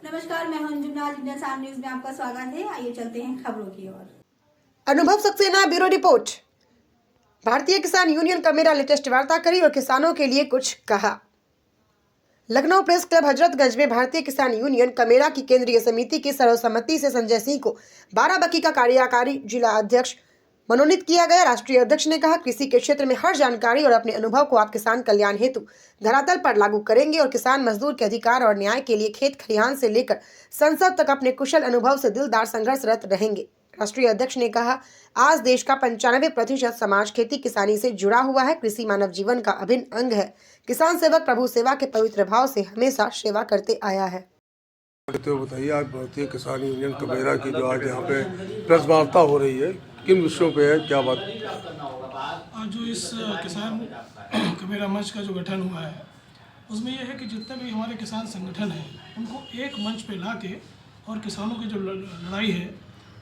नमस्कार, मैं हूं अंजुम। इंडियन साम न्यूज में आपका स्वागत है। आइए चलते हैं खबरों की ओर। अनुभव सक्सेना, ब्यूरो रिपोर्ट। भारतीय किसान यूनियन का मेरा लेटेस्ट वार्ता करी और किसानों के लिए कुछ कहा। लखनऊ प्रेस क्लब हजरतगंज में भारतीय किसान यूनियन कमेरा की केंद्रीय समिति की सर्वसम्मति से संजय सिंह को बाराबंकी का कार्यकारी जिला अध्यक्ष मनोनीत किया गया। राष्ट्रीय अध्यक्ष ने कहा, कृषि के क्षेत्र में हर जानकारी और अपने अनुभव को आप किसान कल्याण हेतु धरातल पर लागू करेंगे और किसान मजदूर के अधिकार और न्याय के लिए खेत खलिहान से लेकर संसद तक अपने कुशल अनुभव से दिलदार संघर्षरत रहेंगे। राष्ट्रीय अध्यक्ष ने कहा, आज देश का 95% समाज खेती किसानी से जुड़ा हुआ है। कृषि मानव जीवन का अभिन्न अंग है। किसान सेवक प्रभु सेवा के पवित्र भाव से हमेशा सेवा करते आया है। तो बताइए, आज भारतीय किसान यूनियन कमेरा की जो आज यहाँ पे प्रेस वार्ता हो रही है, किन विषयों पे है, क्या बात? आज जो इस किसान कमेरा मंच का जो गठन हुआ है, उसमें यह है कि जितने भी हमारे किसान संगठन हैं उनको एक मंच पे ला के और किसानों की जो लड़ाई है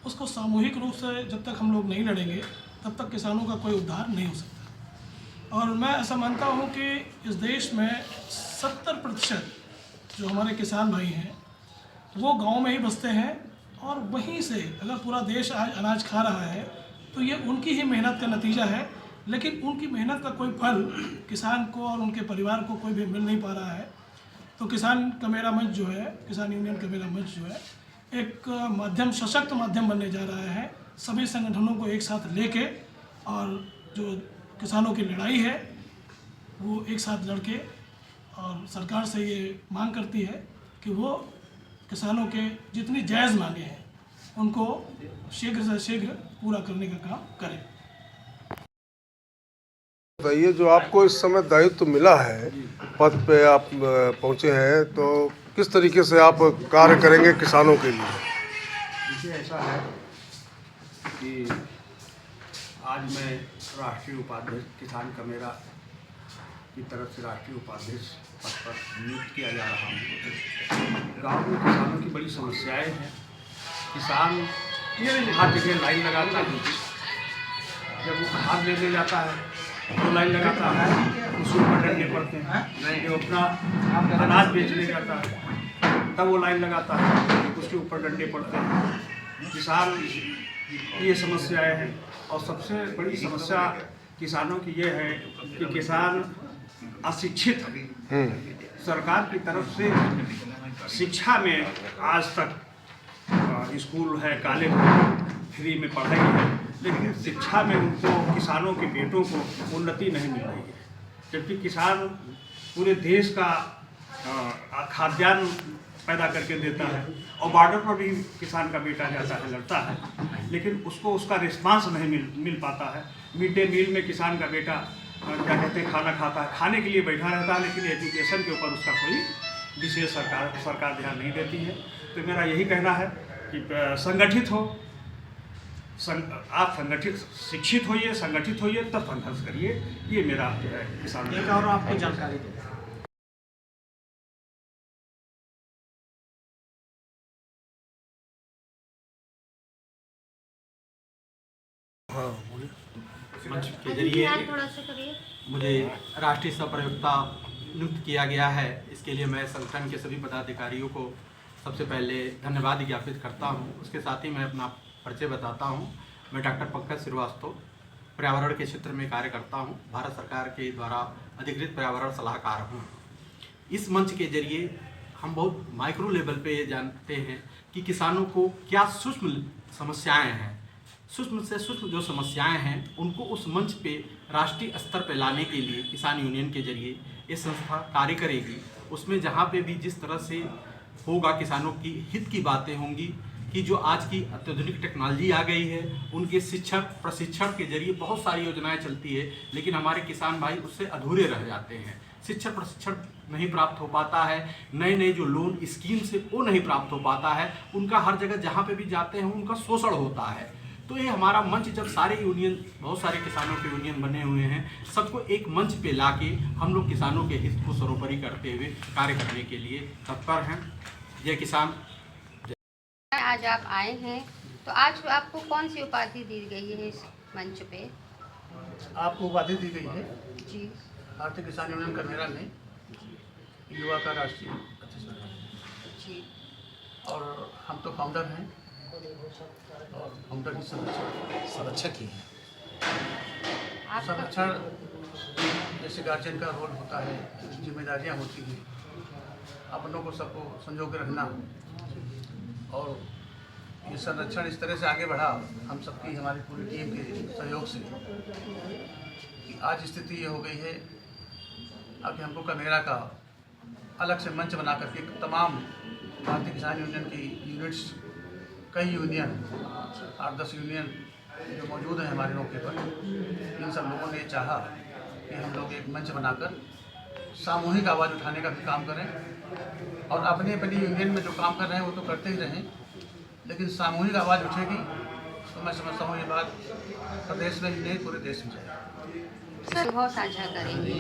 उसको सामूहिक रूप से जब तक हम लोग नहीं लड़ेंगे तब तक किसानों का कोई उद्धार नहीं हो सकता। और मैं ऐसा मानता हूँ कि इस देश में 70% जो हमारे किसान भाई हैं वो गांव में ही बसते हैं और वहीं से अगर पूरा देश आज अनाज खा रहा है तो ये उनकी ही मेहनत का नतीजा है। लेकिन उनकी मेहनत का कोई फल किसान को और उनके परिवार को कोई भी मिल नहीं पा रहा है। तो किसान कमेरा मंच जो है, किसान यूनियन कमेरा मंच जो है, एक माध्यम, सशक्त माध्यम बनने जा रहा है। सभी संगठनों को एक साथ लेके और जो किसानों की लड़ाई है वो एक साथ लड़के और सरकार से ये मांग करती है कि वो किसानों के जितनी जायज़ मांगे हैं उनको शीघ्र से शीघ्र पूरा करने का काम करें। बताइए, जो आपको इस समय दायित्व मिला है, पद पे आप पहुँचे हैं, तो किस तरीके से आप कार्य करेंगे किसानों के लिए? देखिए, ऐसा है कि आज मैं राष्ट्रीय उपाध्यक्ष किसान कमेरा की तरफ से राष्ट्रीय उपाध्यक्ष पद पर नियुक्त किया जा रहा हूँ। गांव में किसानों की बड़ी समस्याएं हैं। किसान हर जगह लाइन लगाता है। जब वो खाद लेने जाता है तो लाइन लगाता है, उसको पकड़ने पड़ते हैं। जो अपना अनाज बेचने जाता है तब वो लाइन लगाता है, उसके ऊपर डंडे पड़ते हैं। किसान की ये समस्याएं हैं। और सबसे बड़ी समस्या किसानों की ये है कि किसान अशिक्षित है। सरकार की तरफ से शिक्षा में आज तक स्कूल है, कॉलेज है, फ्री में पढ़ाई है, लेकिन शिक्षा में उनको, किसानों के बेटों को उन्नति नहीं मिल रही है। जबकि किसान पूरे देश का खाद्यान्न पैदा करके देता है और बॉर्डर पर भी किसान का बेटा जाता है, लड़ता है, लेकिन उसको उसका रिस्पांस नहीं मिल पाता है। मिड डे मील में किसान का बेटा क्या कहते हैं, खाना खाता है, खाने के लिए बैठा रहता है, लेकिन एजुकेशन के ऊपर उसका कोई विशेष सरकार ध्यान नहीं देती है। तो मेरा यही कहना है कि संगठित हो, आप संगठित, शिक्षित होइए, संगठित होइए, तब संघर्ष करिए। ये मेरा किसान। एक और आपको जानकारी दो। हाँ, बोलिए। मंच के जरिए मुझे राष्ट्रीय सह प्रवक्ता नियुक्त किया गया है। इसके लिए मैं संगठन के सभी पदाधिकारियों को सबसे पहले धन्यवाद ज्ञापित करता हूं। उसके साथ ही मैं अपना परिचय बताता हूं। मैं डॉक्टर पंकज श्रीवास्तव पर्यावरण के क्षेत्र में कार्य करता हूं। भारत सरकार के द्वारा अधिकृत पर्यावरण सलाहकार हूं। इस मंच के जरिए हम बहुत माइक्रो लेवल पे ये जानते हैं कि किसानों को क्या सूक्ष्म समस्याएं हैं। सूक्ष्म से सूक्ष्म जो समस्याएं हैं उनको उस मंच पे राष्ट्रीय स्तर पे लाने के लिए किसान यूनियन के जरिए ये संस्था कार्य करेगी। उसमें जहाँ पे भी जिस तरह से होगा, किसानों की हित की बातें होंगी कि जो आज की अत्याधुनिक टेक्नोलॉजी आ गई है, उनके शिक्षण प्रशिक्षण के जरिए बहुत सारी योजनाएं चलती है, लेकिन हमारे किसान भाई उससे अधूरे रह जाते हैं। शिक्षण प्रशिक्षण नहीं प्राप्त हो पाता है, नए नए जो लोन स्कीम से वो नहीं प्राप्त हो पाता है। उनका हर जगह जहाँ पे भी जाते हैं उनका शोषण होता है। तो ये हमारा मंच, जब सारे यूनियन, बहुत सारे किसानों के यूनियन बने हुए हैं, सबको एक मंच पे लाके हम लोग किसानों के हित को सर्वोपरि करते हुए कार्य करने के लिए तत्पर हैं। जय किसान। आज आप आए हैं तो आज आपको कौन सी उपाधि दी गई है इस मंच पे? आपको उपाधि दी गई है जी, भारतीय किसान यूनियन कमेरा में युवा का राष्ट्रीय अध्यक्ष। जी, और हम तो फाउंडर हैं और फाउंडर ही संरक्षक ही हैं। आपका संरक्षण जैसे गार्जियन का रोल होता है, जिम्मेदारियां होती हैं, अपनों को सबको संजो के रखना, और ये संरक्षण इस तरह से आगे बढ़ा हम सबकी, हमारी पूरी टीम के सहयोग से, कि आज स्थिति ये हो गई है अब कि हमको कमेरा का अलग से मंच बना करके तमाम भारतीय किसान यूनियन की यूनिट्स, कई यूनियन 8-10 यूनियन जो मौजूद हैं हमारे मौके पर, इन सब लोगों ने चाहा कि हम लोग एक मंच बनाकर सामूहिक आवाज़ उठाने का भी काम करें, और अपनी अपनी यूनियन में जो काम कर रहे हैं वो तो करते ही रहें, लेकिन सामूहिक आवाज़ उठेगी तो मैं समझता हूँ ये बात प्रदेश में ही नहीं पूरे देश में जाएगी। अनुभव साझा करेंगे।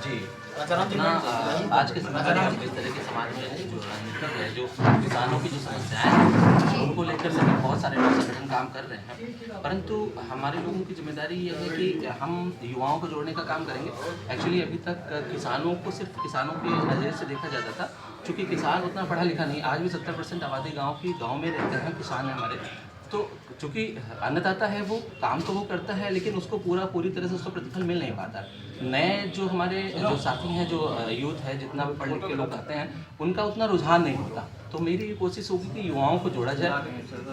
जी अपना आज के समय में हम इस तरह के समाज में जो राजनीति है, जो किसानों की जो समस्याएं हैं उनको लेकर सभी बहुत सारे लोग संगठन काम कर रहे हैं, परंतु हमारे लोगों की जिम्मेदारी ये है कि हम युवाओं को जोड़ने का काम करेंगे। एक्चुअली अभी तक किसानों को सिर्फ किसानों के नज़रिए से देखा जाता था, क्योंकि किसान उतना पढ़ा लिखा नहीं, आज भी 70% आबादी गाँव में रहते हैं, किसान हैं हमारे। तो चूँकि अन्नदाता है वो काम तो वो करता है, लेकिन उसको पूरी तरह से उसको प्रतिफल मिल नहीं पाता। नए जो हमारे जो साथी हैं, जो यूथ है, जितना भी पढ़ लिख के लोग आते हैं, उनका उतना रुझान नहीं होता। तो मेरी ये कोशिश होगी कि युवाओं को जोड़ा जाए।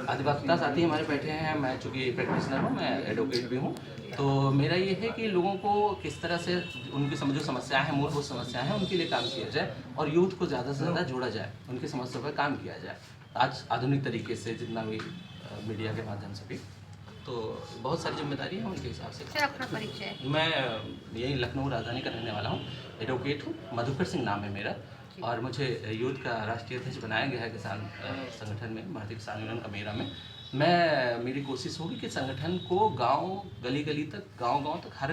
अधिवक्ता साथी हमारे बैठे हैं, मैं चूँकि प्रैक्टिशनर हूँ, मैं एडवोकेट भी हूँ, तो मेरा ये है कि लोगों को किस तरह से उनकी जो समस्याएं हैं, मूलभूत समस्याएं हैं, उनके लिए काम किया जाए और यूथ को ज़्यादा से ज़्यादा जोड़ा जाए, उनकी समस्याओं पर काम किया जाए आज आधुनिक तरीके से, जितना भी मीडिया के माध्यम से भी। तो बहुत सारी जिम्मेदारी है, उनके हिसाब से। सर अपना परिचय। मैं यही लखनऊ राजधानी का रहने वाला हूँ, एडवोकेट हूँ, मधुकर सिंह नाम है मेरा, और मुझे यूथ का राष्ट्रीय अध्यक्ष बनाया गया है किसान संगठन में, भारतीय किसान यूनियन कमेरा में। मेरी कोशिश होगी कि संगठन को गांव गली तक, गांव तक, हर